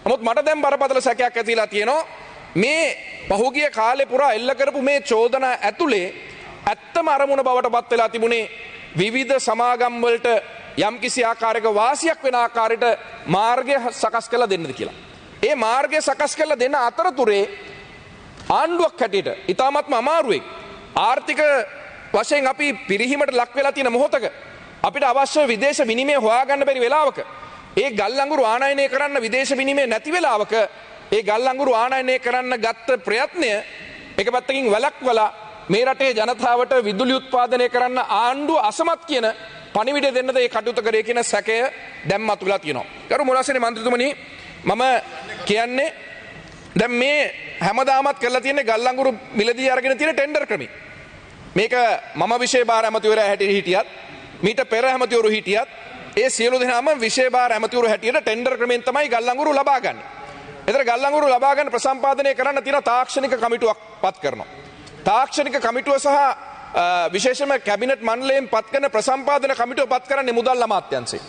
නමුත් මට දැන් බරපතල සැකයක් ඇතිලා තියෙනවා මේ පහුගිය කාලේ පුරා එල්ල කරපු මේ චෝදනා ඇතුලේ ඇත්තම අරමුණ බවට පත් වෙලා තිබුණේ විවිධ සමාගම් වලට යම්කිසි ආකාරයක වාසියක් වෙන ආකාරයට මාර්ගය සකස් කරලා දෙන්නද කියලා. ඒ මාර්ගය සකස් කරලා දෙන අතරතුරේ ආණ්ඩුවක් හැටියට ඉතාමත්ම අමාරුවෙක් ආර්ථික වශයෙන් අපි පිරිහීමට ලක් වෙලා තියෙන මොහොතක අපිට අවශ්‍ය විදේශ විනිමය හොයාගන්න බැරි වෙලාවක ඒ ගල් අඟුරු ආනයනය කරන්න විදේශ විනිමය නැති වෙලාවක ඒ ගල් අඟුරු ආනයනය කරන්න ගත්ත ප්‍රයත්නය එක පැත්තකින් වැළක්වලා මේ රටේ ජනතාවට විදුලි උත්පාදනය කරන්න ආණ්ඩුව අසමත් කියන පණිවිඩය දෙන්නද ඒ කටයුතු කරේ කියන සැකය දැන් මතුවලා තියෙනවා. ගරු මුලසේන මන්ත්‍රීතුමනි මම කියන්නේ දැන් මේ හැමදාමත් කරලා තියෙන ගල් අඟුරු මිලදී අරගෙන තියෙන ටෙන්ඩර් ක්‍රමී. මේක මම විශේෂ භාර ඇමතිවරයා හැටියට හිටියත් මීට පෙර ඇමතිවරු හිටියත් ඒ සියලු දෙනාම විශේෂ භාර ඇමතිවරු හැටියට ටෙන්ඩර් ක්‍රමෙන් තමයි ගල් අඟුරු ලබා ගන්න. ඒතර ගල් අඟුරු ලබා ගන්න ප්‍රසම්පාදනය කරන්න තියෙන තාක්ෂණික කමිටුවක් පත් කරනවා. තාක්ෂණික කමිටුව සහ විශේෂම කැබිනට් මණ්ඩලයෙන් පත් කරන ප්‍රසම්පාදන කමිටුව පත් කරන්නේ මුදල් අමාත්‍යාංශය.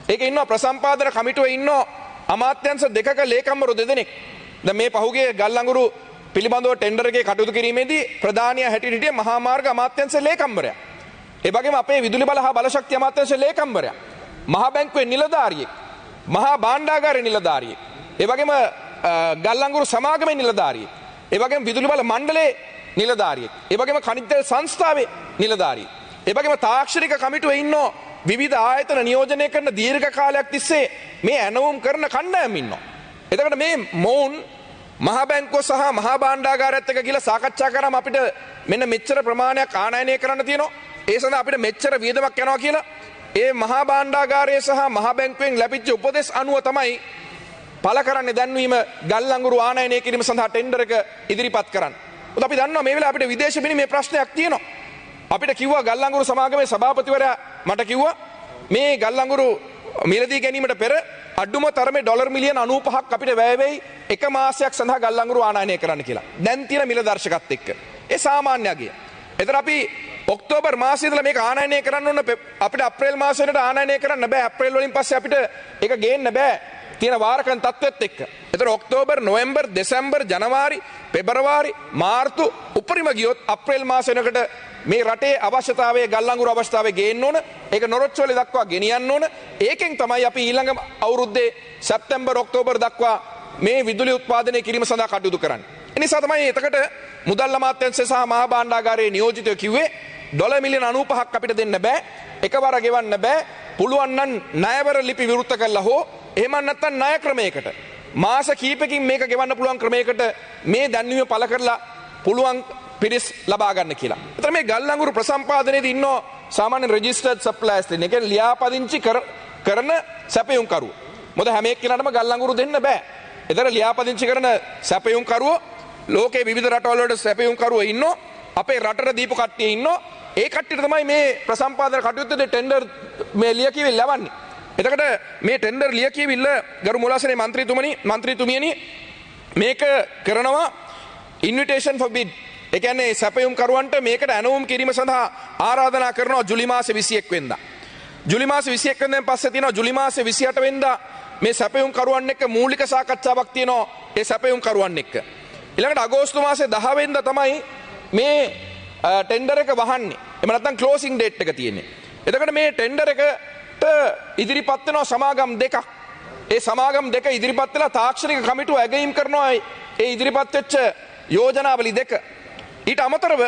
ඒකේ ඉන්නවා ප්‍රසම්පාදන කමිටුවේ ඉන්නවා අමාත්‍යාංශ දෙකක ලේකම්වරු දෙදෙනෙක්. දැන් මේ පහුගිය ගල් අඟුරු පිළිබඳව ටෙන්ඩර් එකේ කටයුතු කිරීමේදී ප්‍රධානියා හැටියට හිටියේ මහා මාර්ග අමාත්‍යාංශ ලේකම්වරයා. ඒ වගේම අපේ විදුලි බල හා බලශක්ති අමාත්‍යාංශ ලේකම්වරයා. මහා බැංකුවේ නිලධාරියෙක්. මහා භාණ්ඩාගාරයේ නිලධාරියෙක්. ඒ වගේම ගල් අඟුරු සමාගමේ නිලධාරියෙක්. ඒ වගේම විදුලි බල මණ්ඩලයේ නිලධාරියෙක්. ඒ වගේම ಖನಿජ තෙල් සංස්ථාවේ නිලධාරියෙක්. ඒ වගේම තාක්ෂණික කමිටුවේ ඉන්නෝ විවිධ ආයතන නියෝජනය කරන දීර්ඝ කාලයක් තිස්සේ මේ ඇනවුම් කරන කණ්ඩායම් ඉන්නවා. එතකොට මේ මොවුන් මහා බැංකුව සහ මහා භාණ්ඩාගාරයත් එක්ක ගිහලා සාකච්ඡා කරාම අපිට මෙන්න මෙච්චර ප්‍රමාණයක් ආනයනය කරන්න තියෙනවා. ඒ සඳහා අපිට මෙච්චර වියදමක් යනවා කියලා ඒ මහා භාණ්ඩාගාරයේ සහ මහා බැංකුවෙන් ලැබිච්ච උපදෙස් අනුව තමයි පළ කරන්නේ දැන්වීම ගල් අඟුරු ආනයනය කිරීම සඳහා ටෙන්ඩර් එක ඉදිරිපත් කරන්න. මොකද අපි දන්නවා මේ වෙලාවේ අපිට විදේශ විනිමය ප්‍රශ්නයක් තියෙනවා. අපිට කිව්වා ගල් අඟුරු සමාගමේ සභාපතිවරයා මට කිව්වා මේ ගල් අඟුරු මිලදී ගැනීමට පෙර අඩුම තරමේ ඩොලර් මිලියන 95ක් අපිට වැය වෙයි එක මාසයක් සඳහා ගල් අඟුරු ආනයනය කරන්න කියලා. දැන් තියෙන මිල දර්ශකත් එක්ක. ඒ සාමාන්‍ය අගය. එතන අපි ඔක්තෝබර් මාසයේ ඉඳලා මේක ආනයනය කරන්න ඕන අපිට අප්‍රේල් මාසෙ වෙනට ආනයනය කරන්න බෑ. අප්‍රේල් වලින් පස්සේ අපිට ඒක ගේන්න බෑ. තියෙන වාරකන් තත්ත්වෙත් එක්ක. එතන ඔක්තෝබර්, නොවැම්බර්, දෙසැම්බර්, ජනවාරි, පෙබරවාරි, මාර්තු උපරිම ගියොත් අප්‍රේල් මාසෙ වෙනකට මේ රටේ අවශ්‍යතාවයේ ගල් අඟුරු අවශ්‍යතාවයේ ගේන්න ඕන. ඒක නොරොච්චෝලේ දක්වා ගෙනියන්න ඕන. ඒකෙන් තමයි අපි ඊළඟ අවුරුද්දේ සැප්තැම්බර් ඔක්තෝබර් දක්වා මේ විදුලි උත්පාදනය කිරීම සඳහා කටයුතු කරන්නේ. ඒ නිසා තමයි එතකට මුදල් අමාත්‍යාංශය සහ මහා භාණ්ඩාගාරයේ නියෝජිතයෝ කිව්වේ ඩොලර් මිලියන 95ක් අපිට දෙන්න බෑ. එකවර ගෙවන්න බෑ. පුළුවන් නම් ණයවර ලිපි විවෘත කළා හෝ එහෙම නැත්නම් ණය ක්‍රමයකට මාස කීපකින් මේක ගෙවන්න පුළුවන් ක්‍රමයකට මේ දැන්වීම පළ කරලා පුළුවන් පිරිස් ලබා ගන්න කියලා. ඒතර මේ ගල් අඟුරු ප්‍රසම්පාදනයේදී ඉන්නෝ සාමාන්‍ය රෙජිස්ටර්ඩ් සප්ලයර්ස් දෙන. ඒ කියන්නේ ලියාපදිංචි කරන සැපයුම් කරුවෝ. මොකද හැම එක්කෙනාටම ගල් අඟුරු දෙන්න බෑ. ඒතර ලියාපදිංචි කරන සැපයුම් කරුවෝ ලෝකේ විවිධ රටවල් වල සැපයුම් කරුවෝ ඉන්නෝ. අපේ රටට දීපු කට්ටිය ඉන්නෝ. ඒ කට්ටියට තමයි මේ ප්‍රසම්පාදන කටයුත්තේ ටෙන්ඩර් මේ ලියකියවිල්ල ලවන්නේ. එතකොට මේ ටෙන්ඩර් ලියකියවිල්ල ගරු මුලාසනේ මන්ත්‍රීතුමියනි මේක කරනවා ඉන්විටේෂන් ෆොර් බිඩ්. ඒ කියන්නේ සැපයුම් කරුවන්ට මේකට ඇනවුම් කිරීම සඳහා ආරාධනා කරනවා ජුලි මාසේ 21 වෙනිදා. ජුලි මාසේ 21 වෙනිදාන් පස්සේ තියෙනවා ජුලි මාසේ 28 වෙනිදා මේ සැපයුම් කරුවන් එක්ක මූලික සාකච්ඡාවක් තියෙනවා ඒ සැපයුම් කරුවන් එක්ක. ඊළඟට අගෝස්තු මාසේ 10 වෙනිදා තමයි මේ ටෙන්ඩර් එක වහන්නේ. එහෙම නැත්නම් ක්ලෝසින් ඩේට් එක තියෙන්නේ. එතකොට මේ ටෙන්ඩර් එකට ඉදිරිපත් වෙනවා සමාගම් දෙකක්. ඒ සමාගම් දෙක ඉදිරිපත් වෙලා තාක්ෂණික කමිටුව ඇගයීම් කරනවා ඒ ඉදිරිපත් වෙච්ච යෝජනාවලි දෙක. ඊට අමතරව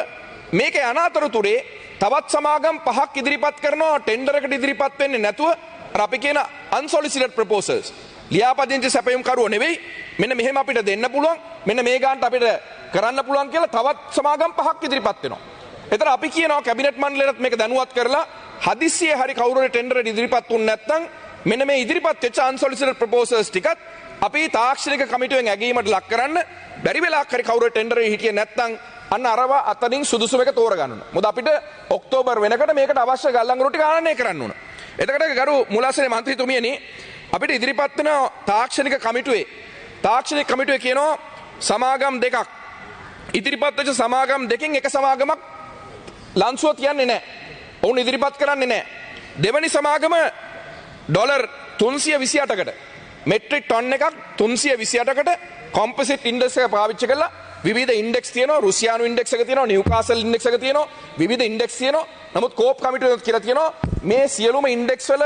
මේක අනාතරතුරේ තවත් සමාගම් පහක් ඉදිරිපත් කරනවා ටෙන්ඩර් එකට ඉදිරිපත් වෙන්නේ නැතුව අර අපි කියන unsolicited proposals. ලියාපදිංචි සැපයුම් කරුවෝ නෙවෙයි මෙන්න මෙහෙම අපිට දෙන්න පුළුවන් මෙන්න මේ ගානට අපිට කරන්න පුළුවන් කියලා තවත් සමාගම් පහක් ඉදිරිපත් වෙනවා. එතන අපි කියනවා කැබිනට් මණ්ඩලයට මේක දැනුවත් කරලා හදිස්සියේ හරි කවුරුහරි ටෙන්ඩර් එකට ඉදිරිපත් වුනේ නැත්නම් මෙන්න මේ ඉදිරිපත් වෙච්ච unsolicited proposals ටිකත් අපි තාක්ෂණික කමිටුවෙන් ඇගීමට ලක් කරන්න බැරි වෙලාවක් හරි කවුරුහරි ටෙන්ඩර් එකේ හිටියේ නැත්නම් අන්න අරවා අතනින් සුදුසුම එක තෝරගන්න ඕන. මොකද අපිට ඔක්තෝබර් වෙනකොට මේකට අවශ්‍ය ගල් අඟුරු ටික ආනයනය කරන්න ඕන. එතකොට ගරු මුලාසනේ මන්ත්‍රීතුමියනි අපිට ඉදිරිපත් වෙන තාක්ෂණික කමිටුවේ කියනවා සමාගම් දෙකක් ඉදිරිපත් වෙච්ච සමාගම් දෙකෙන් එක සමාගමක් ලන්සුව තියන්නේ නැහැ. ඔවුන් ඉදිරිපත් කරන්නේ නැහැ. දෙවැනි සමාගම ඩොලර් 328කට මෙට්‍රික් ටොන් එකක් 328කට කොම්පොසිට් ඉන්ඩෙක්ස් එක පාවිච්චි කරලා විවිධ ඉන්ඩෙක්ස් තියෙනවා. රුසියානු ඉන්ඩෙක්ස් එක තියෙනවා, නිව්කාසල් ඉන්ඩෙක්ස් එක තියෙනවා, විවිධ ඉන්ඩෙක්ස් තියෙනවා. නමුත් කෝප් කමිටුව කියලා තියෙනවා මේ සියලුම ඉන්ඩෙක්ස් වල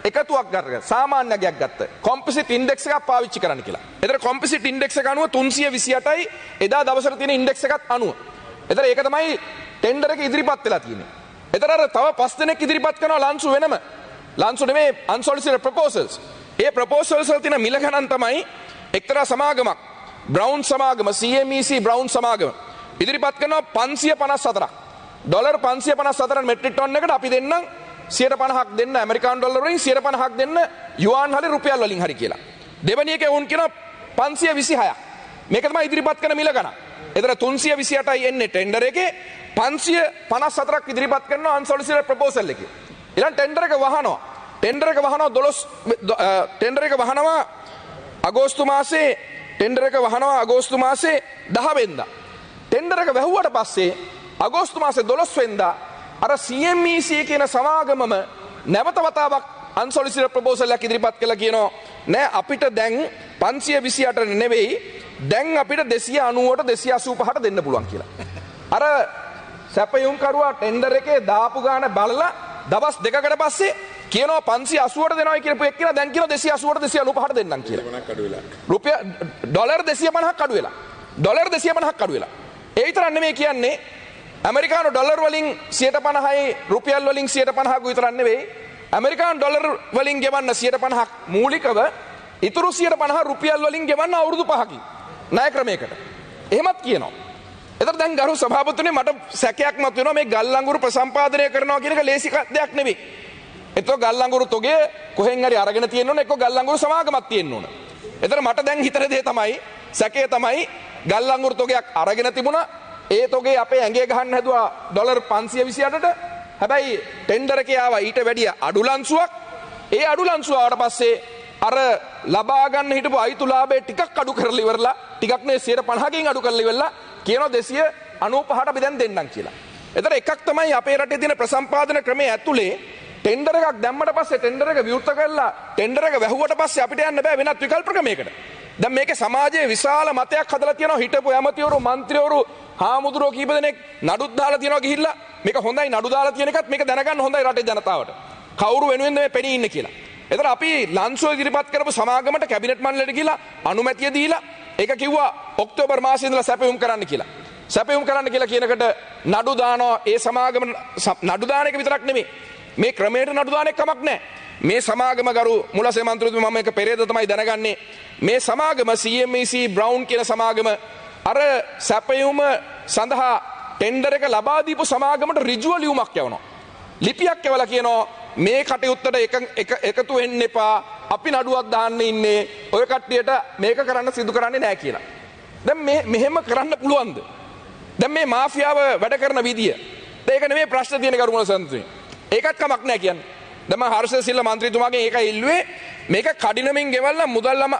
එකතුවක් ගන්න සාමාන්‍යයක් ගත්ත කොම්පොසිට් ඉන්ඩෙක්ස් එකක් පාවිච්චි කරන්න කියලා. එතන කොම්පොසිට් ඉන්ඩෙක්ස් එක අනුව 328යි එදා දවසට තියෙන ඉන්ඩෙක්ස් එකත් අනුව. එතන ඒක තමයි ටෙන්ඩර් එක ඉදිරිපත් වෙලා තියෙන්නේ. එතන අර තව 5 දෙනෙක් ඉදිරිපත් කරනවා ලන්සු වෙනම. ලන්සු නෙමේ අන්සොලිසිටඩ් ප්‍රොපෝසල්ස්. ඒ ප්‍රොපෝසල්ස් වල තියෙන මිල ගණන් තමයි එක්තරා සමාගමක් බ්‍රවුන් සමාගම CMEC බ්‍රවුන් සමාගම ඉදිරිපත් කරනවා 554ක්. ඩොලර් 554 මෙට්‍රික් ටන් එකට අපි දෙන්නම් 150ක් දෙන්න ඇමරිකානු ඩොලර් වලින් 150ක් දෙන්න යුවාන් හරි රුපියල් වලින් හරි කියලා. දෙවැනි එකේ වුන් කියනවා 526ක්. මේක තමයි ඉදිරිපත් කරන මිල ගණන්. එතන 328යි එන්නේ ටෙන්ඩර් එකේ 554ක් ඉදිරිපත් කරනවා අන්සොලිසිටඩ් ප්‍රොපෝසල් එකේ. ඊළඟ ටෙන්ඩර් එක වහනවා. ටෙන්ඩර් එක වහනවා 12 ටෙන්ඩර් එක වහනවා අගෝස්තු මාසේ ටෙන්ඩර් එක වහනවා අගෝස්තු මාසේ 10 වෙනිදා. ටෙන්ඩර් එක වැහුවට පස්සේ අගෝස්තු මාසේ 12 වෙනිදා අර CMEC කියන සමාගමම නැවත වතාවක් අන්සොලිසිටඩ් ප්‍රොපෝසල් එකක් ඉදිරිපත් කළා කියනවා නෑ අපිට දැන් 528 නෙවෙයි දැන් අපිට 290ට 285ට දෙන්න පුළුවන් කියලා. අර සැපයුම් කරුවා ටෙන්ඩර් එකේ දාපු ගාන බලලා දවස් දෙකකට පස්සේ කියනවා 580ට දෙනවා කියපු එක කියලා දැන් කියනවා 280ට 295ට දෙන්නම් කියලා. රුපියල් ඩොලර් 250ක් අඩු වෙලා. ඩොලර් 250ක් අඩු වෙලා. ඒ විතරක් නෙමෙයි කියන්නේ ඇමරිකානු ඩොලර් වලින් 150යි රුපියල් වලින් 150ක් විතරක් නෙවෙයි ඇමරිකානු ඩොලර් වලින් ගෙවන්න 150ක් මූලිකව ඉතුරු 150 රුපියල් වලින් ගෙවන්න අවුරුදු 5කින් ණය ක්‍රමයකට. එහෙමත් කියනවා. එතකොට දැන් ගරු සභාපතිතුමනි මට සැකයක් මත වෙනවා මේ ගල් අඟුරු ප්‍රසම්පාදනය කරනවා කියන එක ලේසි දෙයක් නෙවෙයි. එතකොට ගල් අඟුරු තොගේ කොහෙන් හරි අරගෙන තියෙන්න ඕන එක්ක ගල් අඟුරු සමාගමක් තියෙන්න ඕන. එතන මට දැන් හිතන දේ තමයි සැකේ තමයි ගල් අඟුරු තොගයක් අරගෙන තිබුණා. ඒ තොගේ අපේ ඇඟේ ගහන්න හැදුවා ඩොලර් 528ට. හැබැයි ටෙන්ඩර් එකේ ආවා ඊට වැඩිය අඩු ලන්සුවක්. ඒ අඩු ලන්සුව ආවට පස්සේ අර ලබා ගන්න හිටපු අයිතු ලාභය ටිකක් අඩු කරලා ඉවරලා ටිකක් නේ 150කින් අඩු කරලා ඉවරලා කියනවා 295ට අපි දැන් දෙන්නම් කියලා. එතන එකක් තමයි අපේ රටේ තියෙන ප්‍රසම්පාදන ක්‍රමයේ ඇතුලේ ටෙන්ඩර් එකක් දැම්මට පස්සේ ටෙන්ඩර් එක විවෘත කරලා ටෙන්ඩර් එක වැහුවට පස්සේ අපිට යන්න බෑ වෙනත් විකල්ප ක්‍රමයකට. දැන් මේකේ සමාජයේ විශාල මතයක් හදලා තියෙනවා හිටපු ඇමතිවරු മന്ത്രിවරු හාමුදුරුවෝ කීප දෙනෙක් නඩුත් දාලා තියෙනවා ගිහිල්ලා මේක හොඳයි නඩු දාලා තියෙන එකත් මේක දැනගන්න හොඳයි රටේ ජනතාවට. කවුරු වෙනුවෙන්ද මේ පෙනී ඉන්නේ කියලා. එතන අපි ලන්සෝ ඉදිරිපත් කරපු සමාගමට කැබිනට් මණ්ඩලයට ගිහිල්ලා අනුමැතිය දීලා ඒක කිව්වා ඔක්තෝබර් මාසයේ ඉඳලා සැපයුම් කරන්න කියලා. සැපයුම් කරන්න කියලා කියනකට නඩු දානවා ඒ සමාගම නඩු දාන එක විතරක් නෙමෙයි. මේ ක්‍රමයට නඩු දාන එක කමක් නැහැ. මේ සමාගම ගරු මුලසේ මන්ත්‍රීතුමා මම එක පෙරේද තමයි දැනගන්නේ. මේ සමාගම CMEC බ්‍රවුන් කියන සමාගම අර සැපයුම සඳහා ටෙන්ඩර් එක ලබා දීපු සමාගමට ඍජුව ලියුමක් යවනවා. ලිපියක් එවලා කියනවා මේ කටයුත්තට එකතු වෙන්න එපා. අපි නඩුවක් දාන්න ඉන්නේ. ඔය කට්ටියට මේක කරන්න සිදු කරන්නේ නැහැ කියලා. දැන් මෙහෙම කරන්න පුළුවන්ද? දැන් මේ මාෆියාව වැඩ කරන විදිය. ඒක නෙමෙයි ප්‍රශ්න තියෙන කරුණ සම්තුනේ. ඒකත් කමක් නැහැ කියන්නේ. දැන් මම හර්ෂ සිල්ලා മന്ത്രിතුමාගෙන් ඒකයි ඉල්ලුවේ මේක කඩිනමින් ගෙවලා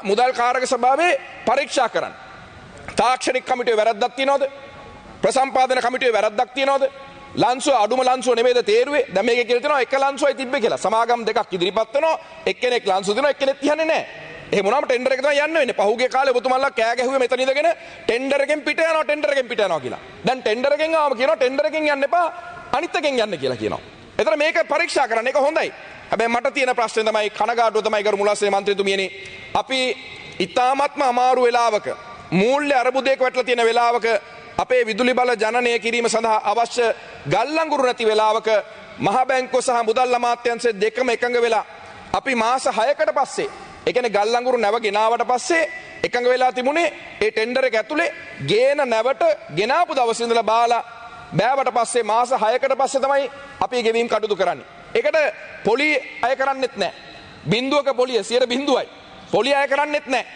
මුදල් කාරක සභාවේ පරීක්ෂා කරන්න. තාක්ෂණික කමිටුවේ වැරද්දක් තියනවද? ප්‍රසම්පාදන කමිටුවේ වැරද්දක් තියනවද? ලන්සුව අඩුම ලන්සුව නෙමෙයිද තේරුවේ? දැන් මේකේ කියලා තියෙනවා එක ලන්සුවයි තිබ්බේ කියලා. සමාගම් දෙකක් ඉදිරිපත් වෙනවා. එක්කෙනෙක් ලන්සුව දෙනවා එක්කෙනෙක් තියන්නේ නැහැ. එහෙම වුණාම ටෙන්ඩර් එක තමයි යන්න වෙන්නේ. පහුගිය කාලේ ඔබතුමාලා කෑ ගැහුවේ මෙතන ඉඳගෙන ටෙන්ඩර් එකෙන් පිට යනවා ටෙන්ඩර් එකෙන් පිට යනවා කියලා. දැන් ටෙන්ඩර් එකෙන් ආවම කියනවා ටෙන්ඩර් එකෙන් යන්න එපා අනිත් එකෙන් යන්න කියලා කියනවා. එතන මේක පරීක්ෂා කරන්න ඒක හොඳයි. හැබැයි මට තියෙන ප්‍රශ්නේ තමයි කනගාටුව තමයි ගරු මුලස්සේ මන්ත්‍රීතුමියනි අපි ඉතාමත්ම අමාරු වෙලාවක මූල්‍ය අරබුදයක වැටලා තියෙන වෙලාවක අපේ විදුලි බල ජනනය කිරීම සඳහා අවශ්‍ය ගල් අඟුරු නැති වෙලාවක මහ බැංකුව සහ මුදල් අමාත්‍යාංශය දෙකම එකඟ වෙලා අපි මාස 6කට පස්සේ ඒ කියන්නේ ගල් අඟුරු නැව ගෙනාවට පස්සේ එකඟ වෙලා තිබුණේ ඒ ටෙන්ඩර් එක ඇතුලේ ගේන නැවට ගෙනාපු දවසේ ඉඳලා බාලා බෑවට පස්සේ මාස 6කට පස්සේ තමයි අපි ගෙවීම් කටයුතු කරන්නේ. ඒකට පොලි අය කරන්නෙත් නැහැ. බිඳුවක පොලිය 0.0යි. පොලි අය කරන්නෙත් නැහැ.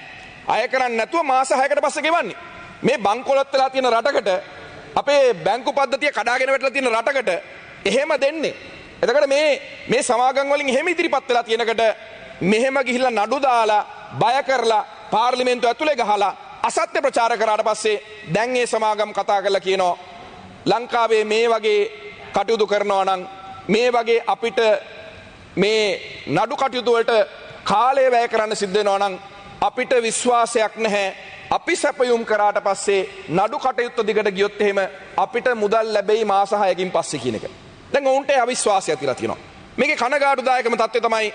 අය කරන්නේ නැතුව මාස 6කට පස්සේ ගෙවන්නේ. මේ බංකොලොත් වෙලා තියෙන රටකට අපේ බැංකු පද්ධතිය කඩාගෙන වැටලා තියෙන රටකට එහෙම දෙන්නේ. එතකොට මේ සමාගම් වලින් එහෙම ඉදිරිපත් වෙලා තියෙනකට මෙහෙම ගිහිල්ලා නඩු දාලා බය කරලා පාර්ලිමේන්තුව ඇතුලේ ගහලා අසත්‍ය ප්‍රචාර කරාට පස්සේ දැන් මේ සමාගම් කතා කරලා කියනවා ලංකාවේ මේ වගේ කටයුතු කරනවා නම් මේ වගේ අපිට මේ නඩු කටයුතු වලට කාලය වැය කරන්න සිද්ධ වෙනවා නම් අපිට විශ්වාසයක් නැහැ අපි සැපයුම් කරාට පස්සේ නඩු කටයුත්ත දිගට ගියොත් එහෙම අපිට මුදල් ලැබෙයි මාස 6කින් පස්සේ කියන එක. දැන් ඔවුන්ට අවිශ්වාසය ඇතිලා තියෙනවා. මේකේ කනගාටුදායකම තත්ත්වය තමයි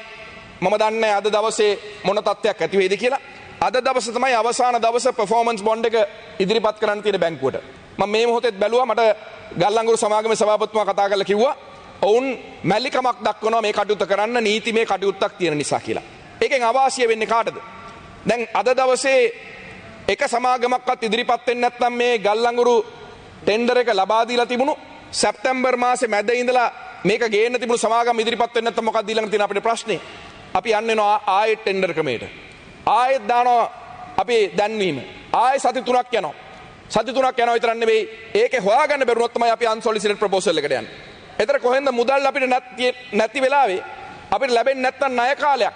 මම දන්නේ අද දවසේ මොන තත්ත්වයක් ඇති වෙයිද කියලා. අද දවසේ තමයි අවසාන දවස performance bond එක ඉදිරිපත් කරන්න තියෙන බැංකුවට. මම මේ මොහොතේත් බැලුවා මට ගල්ලංගුරු සමාගමේ සභාපතිතුමා කතා කරලා කිව්වා ඔවුන් මැලිකමක් දක්වනවා මේ කටයුත්ත කරන්න නීතිමය කටයුත්තක් තියෙන නිසා කියලා. ඒකෙන් අවාසිය වෙන්නේ කාටද? දැන් අද දවසේ එක සමාගමක්වත් ඉදිරිපත් වෙන්නේ නැත්නම් මේ ගල්ලංගුරු ටෙන්ඩර් එක ලබා දීලා තිබුණු සැප්තැම්බර් මාසේ මැද ඉඳලා මේක ගේන්න තිබුණු සමාගම් ඉදිරිපත් වෙන්නේ නැත්නම් මොකක්ද ඊළඟ තියෙන අපේ ප්‍රශ්නේ? අපි යන්නේ නෝ ආයෙත් ටෙන්ඩර් ක්‍රමයට. ආයෙත් දානවා අපි දැන්වීම. ආයෙ සති 3ක් යනවා. සති 3ක් යනවා විතරක් නෙවෙයි ඒකේ හොයාගන්න බැරුණොත් තමයි අපි අන්සොලිසිටඩ් ප්‍රොපෝසල් එකට යන්නේ. එතන කොහෙන්ද මුදල් අපිට නැති වෙලාවේ අපිට ලැබෙන්නේ නැත්නම් ණය කාලයක්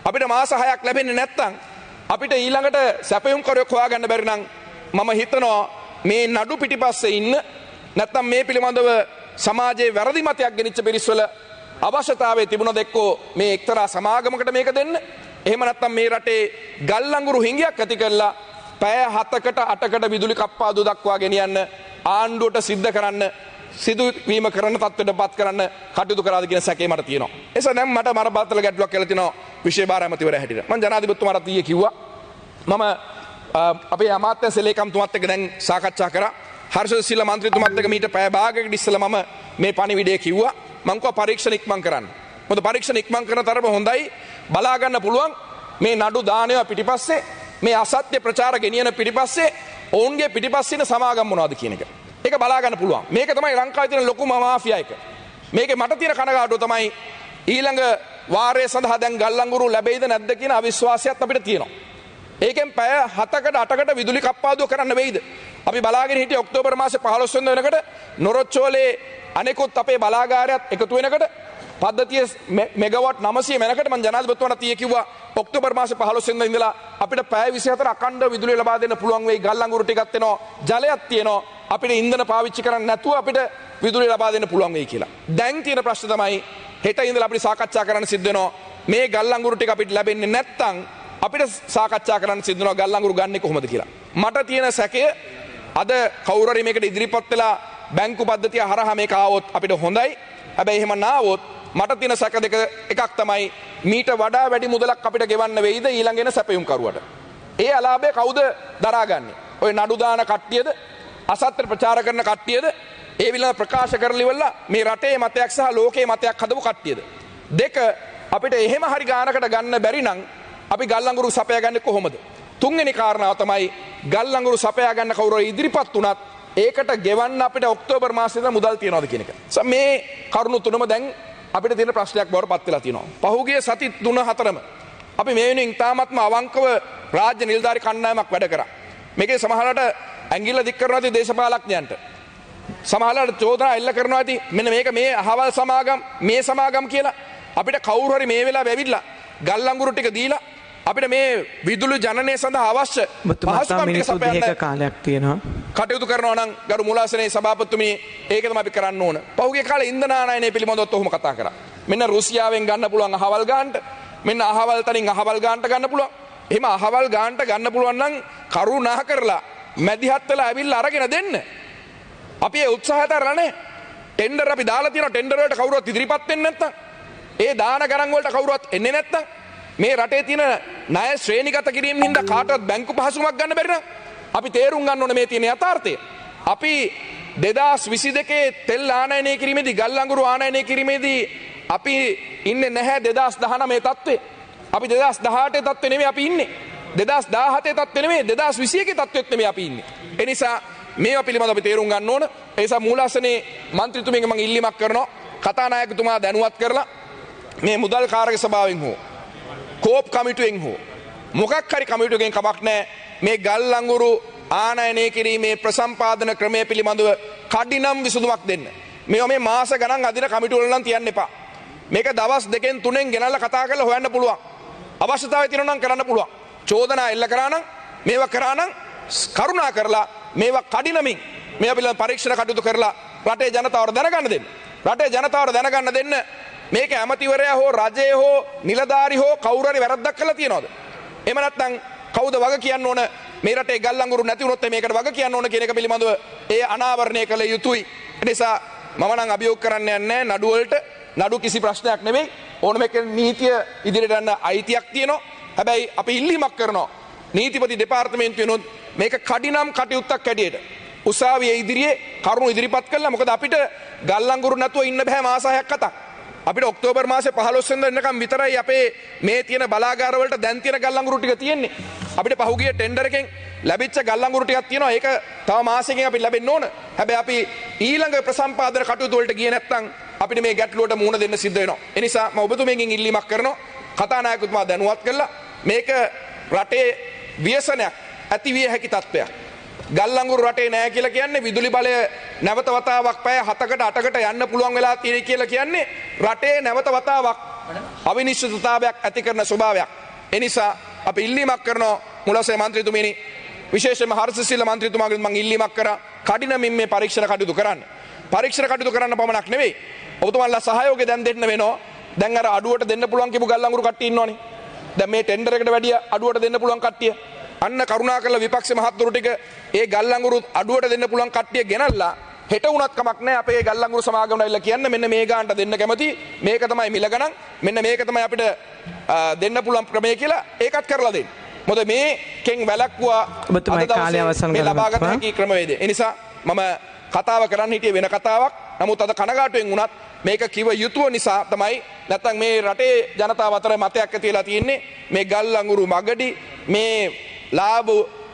අපිට මාස 6ක් ලැබෙන්නේ නැත්නම් අපිට ඊළඟට සැපයුම් කරයක් හොයාගන්න බැරි නම් මම හිතනවා මේ නඩු පිටිපස්සේ ඉන්න නැත්නම් මේ පිළිබඳව සමාජයේ වැරදි මතයක් ගෙනිච්ච පිරිස්වල අවශ්‍යතාවය තිබුණද එක්කෝ මේ එක්තරා සමාගමකට මේක දෙන්න. එහෙම නැත්නම් මේ රටේ ගල්ලංගුරු හිඟයක් ඇති කරලා පැය 7කට 8කට විදුලි කප්පාදු දක්වා ගෙනියන්න ආණ්ඩුවට සිද්ධ කරන්න සිදුවීම කරන තත්ත්වයටපත් කරන්න කටයුතු කරාද කියන සැකේ මට තියෙනවා. එසේ නම් මට බරපතල ගැටලුවක් කියලා තියෙනවා විශේෂ භාර ඇමතිවරයා හැටියට. මම ජනාධිපතිතුමාට ඊයේ කිව්වා මම අපේ අමාත්‍ය සෙලේකම්තුමාත් එක්ක දැන් සාකච්ඡා කරා. හර්ෂද සිල්වා මන්ත්‍රීතුමාත් එක්ක මීට පැය භාගයකට ඉස්සෙල්ලා මම මේ පණිවිඩය කිව්වා. මම කිව්වා පරීක්ෂණ ඉක්මන් කරන්න. මොකද පරීක්ෂණ ඉක්මන් කරන තරම හොඳයි බලා ගන්න පුළුවන් මේ නඩු දානය පිටිපස්සේ මේ අසත්‍ය ප්‍රචාර ගෙනියන පිටිපස්සේ ඔවුන්ගේ පිටිපස්සේ ඉන්න සමාගම් මොනවද කියන එක. ඒක බලා ගන්න පුළුවන්. මේක තමයි ලංකාවේ තියෙන ලොකුම මාෆියා එක. මේකේ මට තියෙන කනගාටුව තමයි ඊළඟ වාරයේ සඳහා දැන් ගල්ලංගුරු ලැබෙයිද නැද්ද කියන අවිශ්වාසයත් අපිට තියෙනවා. ඒකෙන් පැය 7කට 8කට විදුලි කප්පාදුව කරන්න වෙයිද? අපි බලාගෙන හිටියේ ඔක්තෝබර් මාසේ 15 වෙනිදා වෙනකොට නොරොච්චෝලේ අනෙකුත් අපේ බලාගාරයත් එකතු වෙනකොට පද්ධතිය මෙගාවට් 900 වෙනකට මම ජනාධිපතිතුමාට ඊයේ කිව්වා ඔක්තෝබර් මාසේ 15 වෙනිදා ඉඳලා අපිට පැය 24 අඛණ්ඩ විදුලිය ලබා දෙන්න පුළුවන් වෙයි. ගල්ලංගුරු ටිකක් එනවා, ජලයක් තියෙනවා. අපිට ඉන්ධන පාවිච්චි කරන්න නැතුව අපිට විදුලිය ලබා දෙන්න පුළුවන් වෙයි කියලා. දැන් තියෙන ප්‍රශ්න තමයි හෙට ඉඳලා අපිට සාකච්ඡා කරන්න සිද්ධ වෙනවා. මේ ගල්ලංගුරු ටික අපිට ලැබෙන්නේ නැත්නම් අපිට සාකච්ඡා කරන්න සිද්ධ වෙනවා ගල්ලංගුරු ගන්නෙ කොහොමද කියලා. මට තියෙන සැකය අද කවුරු හරි මේකට ඉදිරිපත් වෙලා බැංකු පද්ධතිය හරහා මේක ආවොත් අපිට හොඳයි. හැබැයි එහෙම නාවොත් මට තියෙන සැක දෙක එකක් තමයි මීට වඩා වැඩි මුදලක් අපිට ගෙවන්න වෙයිද ඊළඟ එන සැපයුම් කරුවට. ඒ අලාභය කවුද දරාගන්නේ? ඔය නඩු දාන කට්ටියද? අසත්‍ය ප්‍රචාර කරන කට්ටියද? ඒ විලම ප්‍රකාශ කරලි වල මේ රටේ මතයක් සහ ලෝකයේ මතයක් හදපු කට්ටියද? දෙක අපිට එහෙම හරි ගානකට ගන්න බැරි නම් අපි ගල්ලංගුරු සපයා ගන්නේ කොහොමද? තුන්වෙනි කාරණාව තමයි ගල්ලංගුරු සපයා ගන්න කවුරු ඉදිරිපත් වුණත් ඒකට ගෙවන්න අපිට ඔක්තෝබර් මාසෙද මුදල් තියනවද කියන එක. මේ කරුණු තුනම දැන් අපිට තියෙන ප්‍රශ්නයක් බවට පත් වෙලා තියෙනවා. පහුගිය සති 3-4ම අපි මේ වෙනුවෙන් තාමත්ම අවංකව රාජ්‍ය නිලධාරි කණ්ඩායමක් වැඩ කරා. මේකේ සමහරවිට ඇඟිල්ල දික් කරනවා ඇති දේශපාලඥයන්ට. සමහරවිට චෝදනා එල්ල කරනවා ඇති මෙන්න මේක මේ අහවල් සමාගම් මේ සමාගම් කියලා. අපිට කවුරු හරි මේ වෙලාව ඇවිල්ලා ගල්ලංගුරු ටික දීලා අපිට මේ විදුලි ජනනය සඳහා අවශ්‍ය පහසුකම් ටික සපයන්න කාලයක් තියෙනවා. කටයුතු කරනවා නම් ගරු මුලාසනේ සභාපතිතුමනි ඒක තමයි අපි කරන්න ඕන. පහුගිය කාලේ ඉන්ධන ආනයනය පිළිබඳව ඔහොම කතා කරා. මෙන්න රුසියාවෙන් ගන්න පුළුවන් අහවල් ගානට මෙන්න අහවල් තනින් අහවල් ගානට ගන්න පුළුවන්. එහෙම අහවල් ගානට ගන්න පුළුවන් නම් කරුණා කරලා මැදිහත් වෙලා ඇවිල්ලා අරගෙන දෙන්න. අපි ඒ උත්සාහය තරලා නැහැ. ටෙන්ඩර් අපි දාලා තියෙනවා ටෙන්ඩර් වලට කවුරුවත් ඉදිරිපත් වෙන්නේ නැත්නම් ඒ දාන ගණන් වලට කවුරුවත් එන්නේ නැත්නම් මේ රටේ තියෙන ණය ශ්‍රේණිගත කිරීම හින්දා කාටවත් බැංකු පහසුමක් ගන්න බැරි නම් අපි තේරුම් ගන්න ඕනේ මේ තියෙන යථාර්ථය. අපි 2022 තෙල් ආනයනය කිරීමේදී ගල්ලංගුරු ආනයනය කිරීමේදී අපි ඉන්නේ නැහැ 2019 තත්ත්වේ. අපි 2018 තත්ත්වේ නෙමෙයි අපි ඉන්නේ. 2017 තත්ත්වේ නෙමෙයි 2021 තත්ත්වෙත් නෙමෙයි අපි ඉන්නේ. ඒ නිසා මේවා පිළිබඳව අපි තේරුම් ගන්න ඕන. ඒ නිසා මූලාසනේ മന്ത്രിතුමියගෙන් මම ඉල්ලීමක් කරනවා කතානායකතුමා දැනුවත් කරලා මේ මුදල් කාරක සභාවෙන් හෝ කෝප් කමිටුවෙන් හෝ මොකක් හරි කමිටුවකින් කමක් නැහැ මේ ගල්ලංගුරු ආනයනය කිරීමේ ප්‍රසම්පාදන ක්‍රමය පිළිබඳව කඩිනම් විසඳුමක් දෙන්න. මේ මාස ගණන් අදින කමිටුවල නම් තියන්න එපා. මේක දවස් 2-3 ගෙනල්ලා කතා කරලා හොයන්න පුළුවන්. අවශ්‍යතාවය තියෙනවා නම් කරන්න පුළුවන්. චෝදනා එල්ල කරා නම් මේවා කරා නම් කරුණා කරලා මේවා කඩිනමින් මේවා පිළිබඳ පරීක්ෂණ කටයුතු කරලා රටේ ජනතාවට දැනගන්න දෙන්න. රටේ ජනතාවට දැනගන්න දෙන්න මේක ඇමතිවරයා හෝ රජය හෝ නිලධාරි හෝ කවුරු හරි වැරද්දක් කළා තියනවද? එහෙම නැත්නම් කවුද වග කියන්න ඕන මේ රටේ ගල් අඟුරු නැති වුණොත් මේකට වග කියන්න ඕන කියන එක පිළිබඳව ඒ අනාවරණය කළ යුතුයි. ඒ නිසා මම නම් අභියෝග කරන්න යන්නේ නඩු වලට. නඩු කිසි ප්‍රශ්නයක් නෙවෙයි. ඕනම එක නීතිය ඉදිරියට යන්න අයිතියක් තියෙනවා. හැබැයි අපි ඉල්ලීමක් කරනවා නීතිපති දෙපාර්තමේන්තුවෙනොත් මේක කඩිනම් කටයුත්තක් හැටියට උසාවියේ ඉදිරියේ කරුණු ඉදිරිපත් කළා. මොකද අපිට ගල් අඟුරු නැතුව ඉන්න බෑ මාස 6ක් අතක්. අපිට ඔක්තෝබර් මාසේ 15 වෙනිදා එන්නකම් විතරයි අපේ මේ තියෙන බලාගාර වලට දැන් තියෙන ගල් අඟුරු ටික තියෙන්නේ. අපිට පහුගිය ටෙන්ඩර් එකෙන් ලැබිච්ච ගල් අඟුරු ටිකක් තියෙනවා. ඒක තව මාසෙකින් අපිට ලැබෙන්න ඕන. හැබැයි අපි ඊළඟ ප්‍රසම්පාදන කටයුතු වලට ගියේ නැත්නම් අපිට මේ ගැටලුවට මුහුණ දෙන්න සිද්ධ වෙනවා. ඒ නිසා මම ඔබතුමගෙන් ඉල්ලීමක් කරනවා කතානායකතුමා දැනුවත් කරලා මේක රටේ ව්‍යසනයක් ඇති විය හැකි තත්ත්වයක්. ගල් අඟුරු රටේ නැහැ කියලා කියන්නේ විදුලි බලය නැවත වතාවක් පැය 7කට 8කට යන්න පුළුවන් වෙලා තියෙයි කියලා කියන්නේ රටේ නැවත වතාවක් අවිනිශ්චිතතාවයක් ඇති කරන ස්වභාවයක්. ඒ නිසා අපි ඉල්ලීමක් කරනවා මුලසේ මන්ත්‍රීතුමනි විශේෂයෙන්ම හර්ෂසිල්ල මන්ත්‍රීතුමාගෙන් මම ඉල්ලීමක් කරා කඩිනමින් මේ පරීක්ෂණ කටයුතු කරන්න. පරීක්ෂණ කටයුතු කරන්න පමණක් නෙවෙයි ඔබතුමාලා සහයෝගය දැන් දෙන්න වෙනවා. දැන් අර අඩුවට දෙන්න පුළුවන් කියපු ගල් අඟුරු කට්ටිය ඉන්නවනේ. දැන් මේ ටෙන්ඩර් එකට වැඩිය අඩුවට දෙන්න පුළුවන් කට්ටිය. අන්න කරුණාකරලා විපක්ෂ මහත්තුරු ටික ඒ ගල් අඟුරු අඩුවට දෙන්න පුළුවන් කට්ටිය ගෙනල්ලා හෙට වුණත් කමක් නැහැ අපේ ගල් අඟුරු සමාගමට ඇවිල්ලා කියන්න මෙන්න මේ ගානට දෙන්න කැමති මේක තමයි මිල ගණන් මෙන්න මේක තමයි අපිට දෙන්න පුළුවන් ක්‍රමය කියලා ඒකත් කරලා දෙන්න. මොකද මේකෙන් වැළක්වුවා ඔබතුමායි කාලය අවසන් මේ ලබාගත හැකි ක්‍රමවේදය. ඒ නිසා මම කතාව කරන්න හිටියේ වෙන කතාවක්. නමුත් අද කනගාටුවෙන් වුණත් මේක කිව යුතුව නිසා තමයි නැත්නම් මේ රටේ ජනතාව අතර මතයක් ඇති වෙලා තියෙන්නේ මේ ගල් අඟුරු මගඩි මේ ලාභ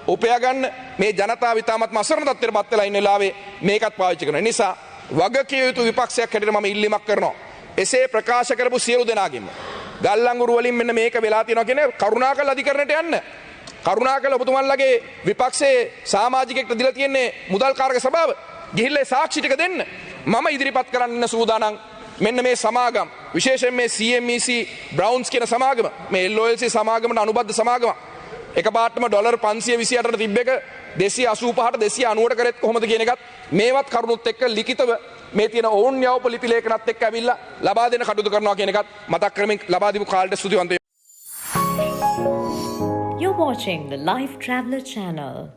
උපයගන්න මේ ජනතාව ඉතාමත්ම අසරණ තත්ත්වයට පත් වෙලා ඉන්න වෙලාවේ මේකත් පාවිච්චි කරනවා. ඒ නිසා වගකිය යුතු විපක්ෂයක් හැටියට මම ඉල්ලීමක් කරනවා. එසේ ප්‍රකාශ කරපු සියලු දෙනාගෙම ගල් අඟුරු වලින් මෙන්න මේක වෙලා තියෙනවා කියන්නේ කරුණාකර අධිකරණයට යන්න. කරුණාකර ඔබතුමන්ලගේ විපක්ෂයේ සමාජිකයෙක්ට දීලා තියෙන්නේ මුදල් කාරක සභාව ගිහිල්ලා සාක්ෂි ටික දෙන්න. මම ඉදිරිපත් කරන්න ඉන්න සූදානම් මෙන්න මේ සමාගම් විශේෂයෙන් මේ CMEC බ්‍රවුන්ස් කියන සමාගම මේ LOLC සමාගමට අනුබද්ධ සමාගම එකපාරටම ඩොලර් 528ට තිබ්බ එක 285ට 290ට කරෙත් කොහොමද කියන එකත් මේවත් කරුණුත් එක්ක ලිඛිතව මේ තියෙන ඕන් යවප ලිපි ලේඛනත් එක්ක ඇවිල්ලා ලබා දෙන්න කටයුතු කරනවා කියන එකත් මතක් කරමින් ලබා දීපු කාලයට ස්තුතිවන්ත. You're watching the Life Traveller channel.